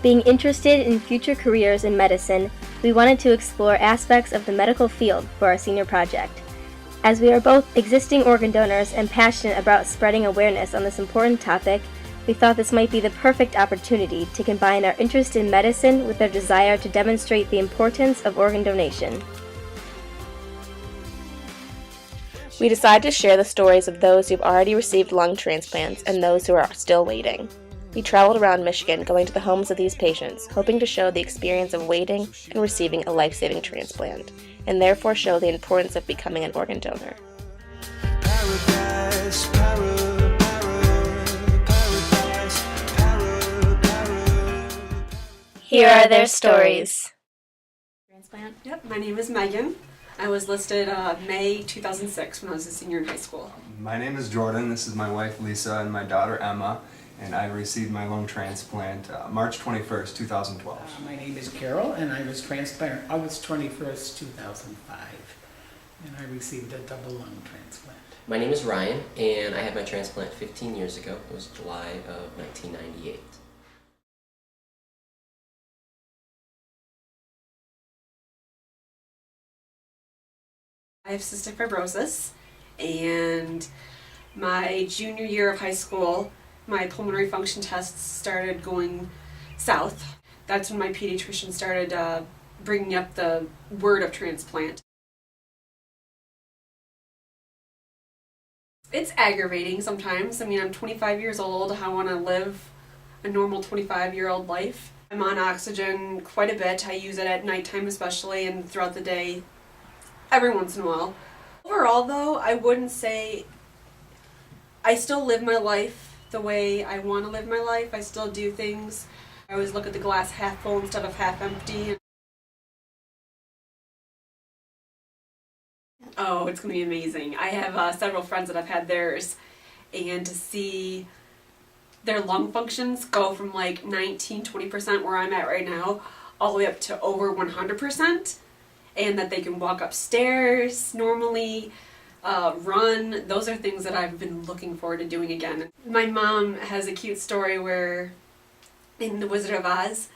Being interested in future careers in medicine, we wanted to explore aspects of the medical field for our senior project. As we are both existing organ donors and passionate about spreading awareness on this important topic, we thought this might be the perfect opportunity to combine our interest in medicine with our desire to demonstrate the importance of organ donation. We decided to share the stories of those who've already received lung transplants and those who are still waiting. We traveled around Michigan going to the homes of these patients, hoping to show the experience of waiting and receiving a life-saving transplant, and therefore show the importance of becoming an organ donor. Here are their stories. Transplant. Yep, my name is Megan. I was listed May 2006 when I was a senior in high school. My name is Jordan. This is my wife Lisa and my daughter Emma, and I received my lung transplant March 21st, 2012. My name is Carol, and I was transplanted August 21st, 2005, and I received a double lung transplant. My name is Ryan, and I had my transplant 15 years ago. It was July of 1998. I have cystic fibrosis, and my junior year of high school, my pulmonary function tests started going south. That's when my pediatrician started bringing up the word of transplant. It's aggravating sometimes. I mean, I'm 25 years old. I want to live a normal 25-year-old life. I'm on oxygen quite a bit. I use it at nighttime especially, and throughout the day every once in a while. Overall though, I wouldn't say I still live my life the way I want to live my life. I still do things. I always look at the glass half full instead of half empty. Oh, it's going to be amazing. I have several friends that have had theirs, and to see their lung functions go from like 19-20% where I'm at right now all the way up to over 100%, and that they can walk upstairs normally, run. Those are things that I've been looking forward to doing again. My mom has a cute story where in The Wizard of Oz,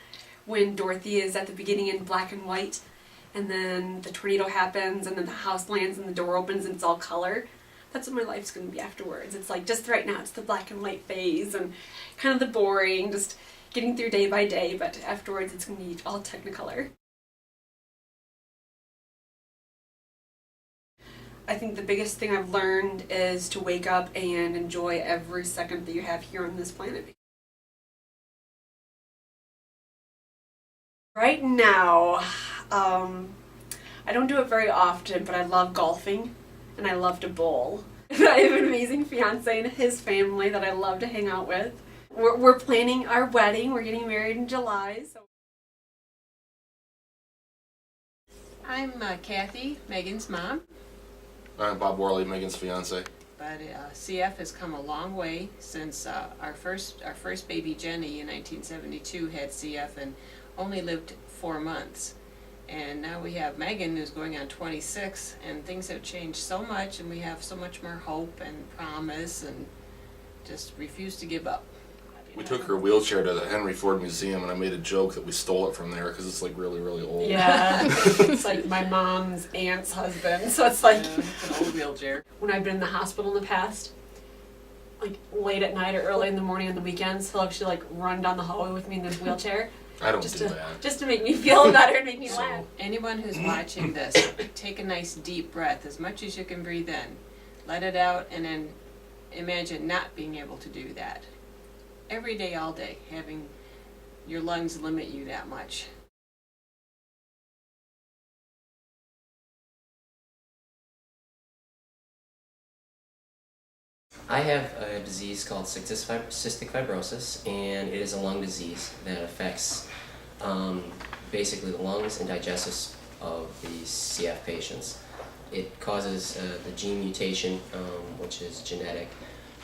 when Dorothy is at the beginning in black and white, and then the tornado happens, and then the house lands and the door opens and it's all color. That's what my life's going to be afterwards. It's like, just right now it's the black and white phase and kind of the boring, just getting through day by day, but afterwards it's going to be all Technicolor. I think the biggest thing I've learned is to wake up and enjoy every second that you have here on this planet. Right now, I don't do it very often, but I love golfing and I love to bowl. I have an amazing fiance and his family that I love to hang out with. We're planning our wedding. We're getting married in July. So. I'm Kathy, Megan's mom. I'm Bob Worley, Megan's fiance. But CF has come a long way since our first baby Jenny in 1972 had CF and only lived 4 months. And now we have Megan who's going on 26, and things have changed so much, and we have so much more hope and promise and just refuse to give up. We took her wheelchair to the Henry Ford Museum, and I made a joke that we stole it from there because it's like really, really old. Yeah, it's like my mom's aunt's husband, so it's like It's an old wheelchair. when I've been in the hospital in the past, like late at night or early in the morning on the weekends, he'll actually like run down the hallway with me in his wheelchair. I don't just do to, that. Just to make me feel better and make me So laugh. anyone who's watching this, take a nice deep breath as much as you can breathe in. Let it out, and then imagine not being able to do that. Every day, all day, having your lungs limit you that much. I have a disease called cystic fibrosis, and it is a lung disease that affects basically the lungs and digestive of the CF patients. It causes the gene mutation, which is genetic,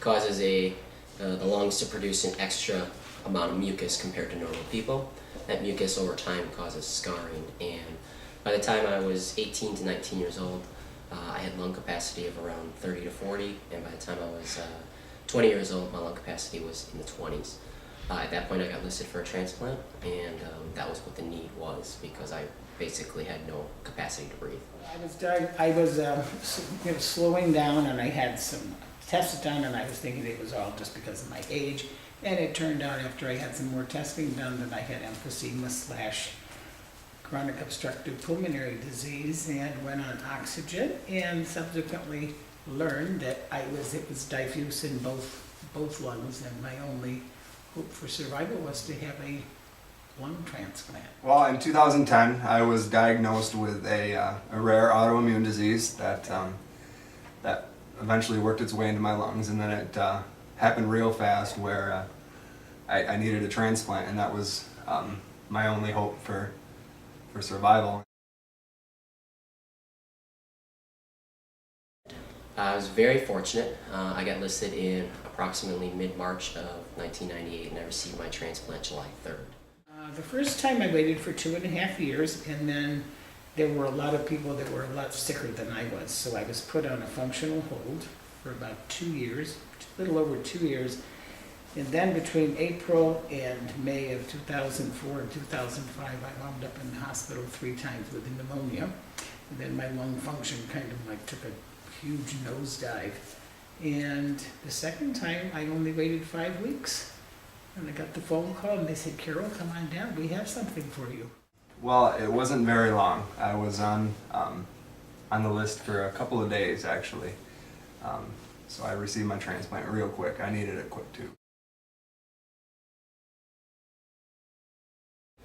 causes the lungs to produce an extra amount of mucus compared to normal people. That mucus over time causes scarring, and by the time I was 18 to 19 years old, I had lung capacity of around 30 to 40, and by the time I was 20 years old, my lung capacity was in the 20s. At that point, I got listed for a transplant, and that was what the need was because I basically had no capacity to breathe. I was slowing down, and I had some tests done, and I was thinking it was all just because of my age. And it turned out after I had some more testing done that I had emphysema/chronic obstructive pulmonary disease, and went on oxygen, and subsequently learned that it was diffuse in both lungs, and my only hope for survival was to have a lung transplant. Well, in 2010, I was diagnosed with a rare autoimmune disease that eventually worked its way into my lungs, and then it happened real fast where I needed a transplant, and that was my only hope for survival. I was very fortunate. I got listed in approximately mid-March of 1998, and I received my transplant July 3rd. The first time I waited for 2.5 years, and then there were a lot of people that were a lot sicker than I was, so I was put on a functional hold for about 2 years, a little over 2 years. And then between April and May of 2004 and 2005, I wound up in the hospital 3 times with pneumonia. And then my lung function kind of like took a huge nosedive. And the second time, I only waited 5 weeks. And I got the phone call, and they said, "Carol, come on down, we have something for you." Well, it wasn't very long. I was on the list for a couple of days, actually. So I received my transplant real quick. I needed it quick, too.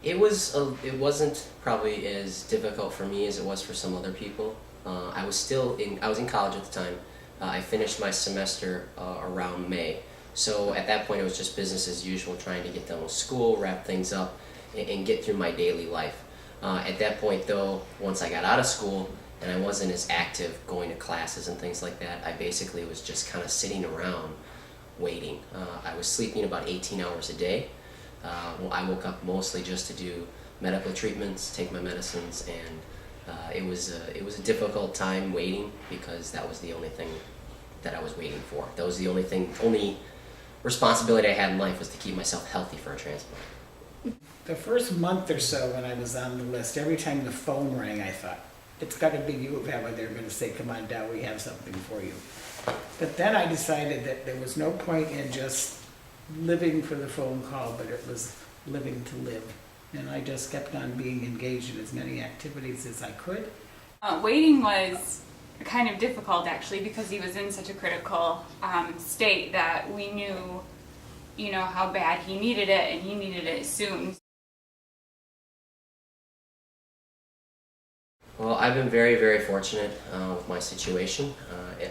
It wasn't probably as difficult for me as it was for some other people. I was in college at the time. I finished my semester around May. So at that point it was just business as usual, trying to get done with school, wrap things up, and get through my daily life. At that point though, once I got out of school and I wasn't as active going to classes and things like that, I basically was just kind of sitting around waiting. I was sleeping about 18 hours a day. I woke up mostly just to do medical treatments, take my medicines, and it was a difficult time waiting because that was the only thing that I was waiting for. That was the only responsibility I had in life was to keep myself healthy for a transplant. The first month or so when I was on the list, every time the phone rang, I thought, it's got to be U of M, they're going to say, "Come on down, we have something for you." But then I decided that there was no point in just living for the phone call, but it was living to live. And I just kept on being engaged in as many activities as I could. Waiting was kind of difficult actually because he was in such a critical state that we knew, how bad he needed it, and he needed it soon. Well, I've been very, very fortunate with my situation.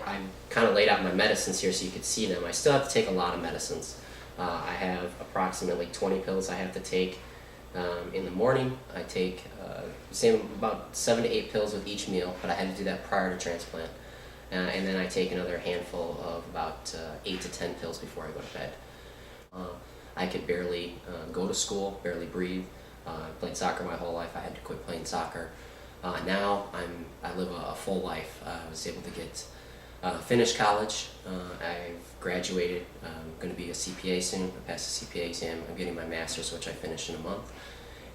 I kind of laid out my medicines here so you could see them. I still have to take a lot of medicines. I have approximately 20 pills I have to take in the morning. I take about 7 to 8 pills with each meal, but I had to do that prior to transplant. And then I take another handful of about 8 to 10 pills before I go to bed. I could barely go to school, barely breathe. I played soccer my whole life. I had to quit playing soccer. Now I live a full life. I was able to get finished college. I've graduated. I'm going to be a CPA soon. I passed the CPA exam. I'm getting my master's, which I finish in a month.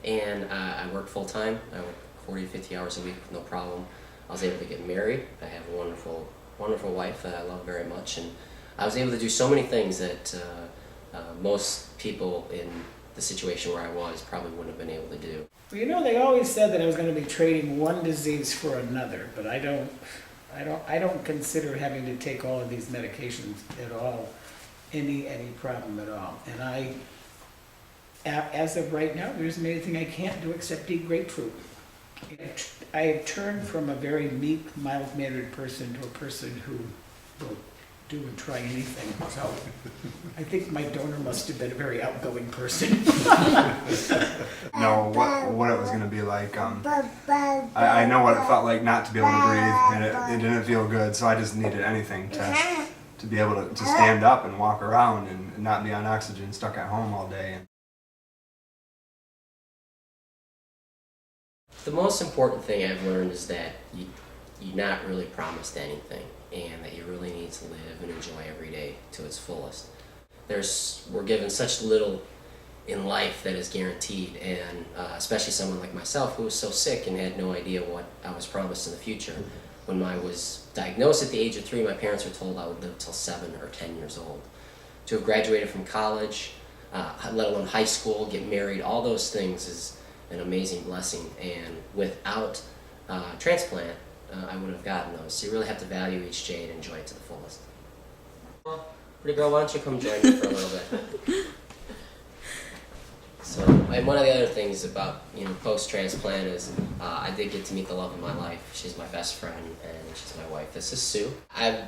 And I work full time. I work 40 to 50 hours a week with no problem. I was able to get married. I have a wonderful, wonderful wife that I love very much. And I was able to do so many things that most people in the situation where I was probably wouldn't have been able to do. Well, they always said that I was going to be trading one disease for another, but I don't consider having to take all of these medications at all any problem at all. And as of right now, there isn't anything I can't do except eat grapefruit. I have turned from a very meek, mild-mannered person to a person who will do and try anything. So I think my donor must have been a very outgoing person. Know what it was going to be like. I know what it felt like not to be able to breathe, and it didn't feel good, so I just needed anything to be able to stand up and walk around and not be on oxygen, stuck at home all day. The most important thing I've learned is that you're not really promised anything, and that you really need to live and enjoy every day to its fullest. We're given such little in life that is guaranteed, and especially someone like myself who was so sick and had no idea what I was promised in the future. When I was diagnosed at the age of 3, my parents were told I would live till 7 or 10 years old. To have graduated from college, let alone high school, get married, all those things is an amazing blessing, and without transplant, I wouldn't have gotten those. So you really have to value each day and enjoy it to the fullest. Well, pretty girl, why don't you come join me for a little bit? So, and one of the other things about, post-transplant is I did get to meet the love of my life. She's my best friend, and she's my wife. This is Sue. I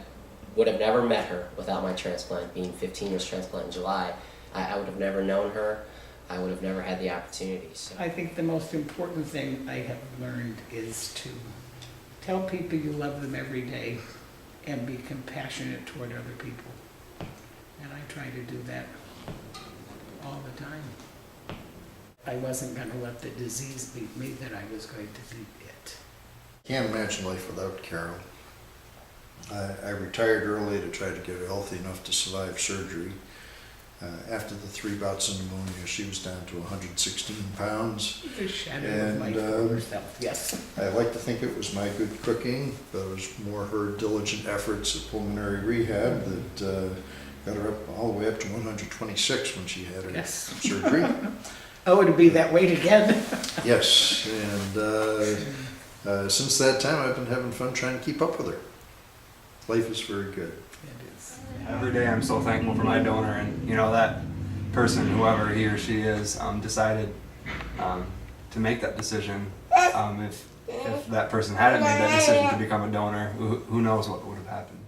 would have never met her without my transplant, being 15 years transplant in July. I would have never known her. I would have never had the opportunity. So. I think the most important thing I have learned is to tell people you love them every day and be compassionate toward other people. And I try to do that all the time. I wasn't going to let the disease beat me, that I was going to beat it. Can't imagine life without Carol. I retired early to try to get her healthy enough to survive surgery. After the 3 bouts of pneumonia, she was down to 116 pounds. The shadow of my former self, yes. I like to think it was my good cooking, but it was more her diligent efforts at pulmonary rehab that got her up all the way up to 126 when she had her surgery. Oh, it'll be that weight again. Yes, and since that time I've been having fun trying to keep up with her. Life is very good. It is. Every day I'm so thankful for my donor, and that person, whoever he or she is, decided to make that decision. If that person hadn't made that decision to become a donor, who knows what would have happened.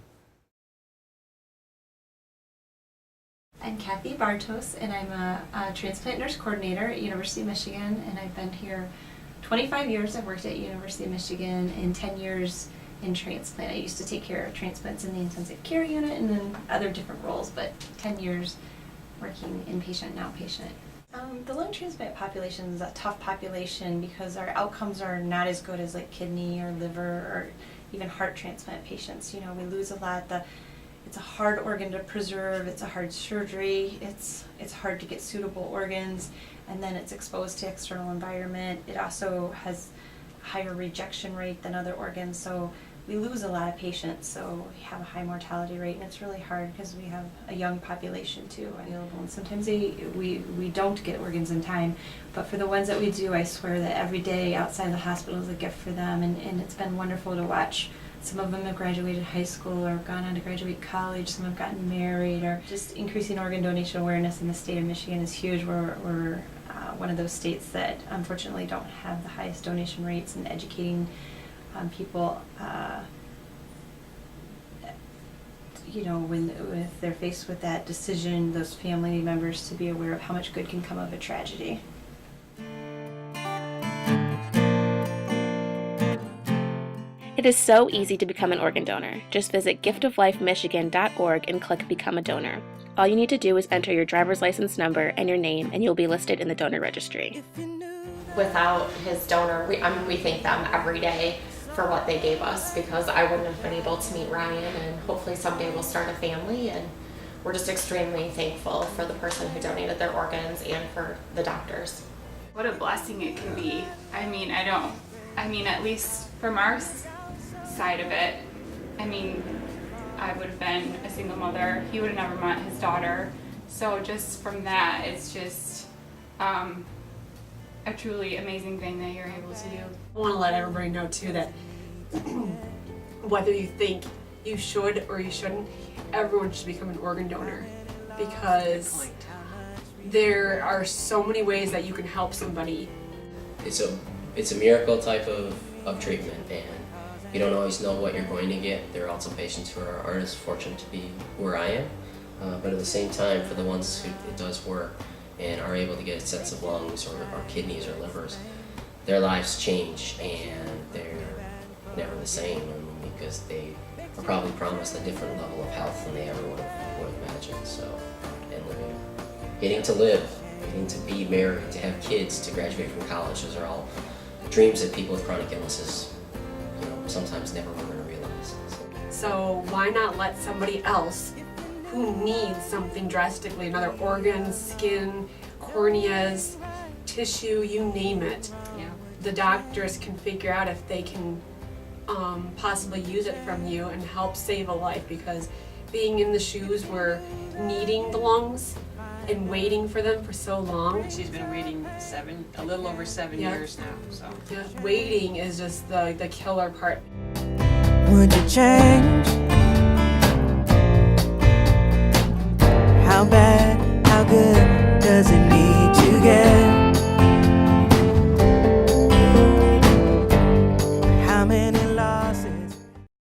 I'm Kathy Bartos, and I'm a transplant nurse coordinator at University of Michigan, and I've been here 25 years. I've worked at University of Michigan, and 10 years in transplant. I used to take care of transplants in the intensive care unit and then other different roles, but 10 years working inpatient and outpatient. The lung transplant population is a tough population because our outcomes are not as good as like kidney or liver or even heart transplant patients. We lose a lot. It's a hard organ to preserve, it's a hard surgery, it's hard to get suitable organs, and then it's exposed to external environment. It also has a higher rejection rate than other organs, so we lose a lot of patients, so we have a high mortality rate, and it's really hard because we have a young population too available, and sometimes we don't get organs in time, but for the ones that we do, I swear that every day outside the hospital is a gift for them, and it's been wonderful to watch. Some of them have graduated high school or gone on to graduate college, some have gotten married, or just increasing organ donation awareness in the state of Michigan is huge. We're one of those states that unfortunately don't have the highest donation rates, and educating people, when they're faced with that decision, those family members, to be aware of how much good can come of a tragedy. It is so easy to become an organ donor. Just visit giftoflifemichigan.org and click Become a Donor. All you need to do is enter your driver's license number and your name, and you'll be listed in the donor registry. Without his donor, we thank them every day for what they gave us, because I wouldn't have been able to meet Ryan, and hopefully someday we'll start a family, and we're just extremely thankful for the person who donated their organs and for the doctors. What a blessing it can be. At least from our side of it, I would have been a single mother. He would have never met his daughter. So just from that, it's just a truly amazing thing that you're able to do. I want to let everybody know too that whether you think you should or you shouldn't, everyone should become an organ donor, because there are so many ways that you can help somebody. It's a miracle type of treatment, and you don't always know what you're going to get. There are also patients who aren't as fortunate to be where I am, but at the same time, for the ones who it does work and are able to get sets of lungs or kidneys or livers, their lives change, and they're never the same, because they were probably promised a different level of health than they ever would have imagined. So, and getting to live, getting to be married, to have kids, to graduate from college, those are all dreams that people with chronic illnesses sometimes never were going to realize. So why not let somebody else who needs something drastically, another organ, skin, corneas, tissue, you name it. Yeah. The doctors can figure out if they can possibly use it from you and help save a life, because being in the shoes, we're needing the lungs and waiting for them for so long. She's been waiting a little over 7 Yeah. years now, so. Yeah, waiting is just the killer part. Would you change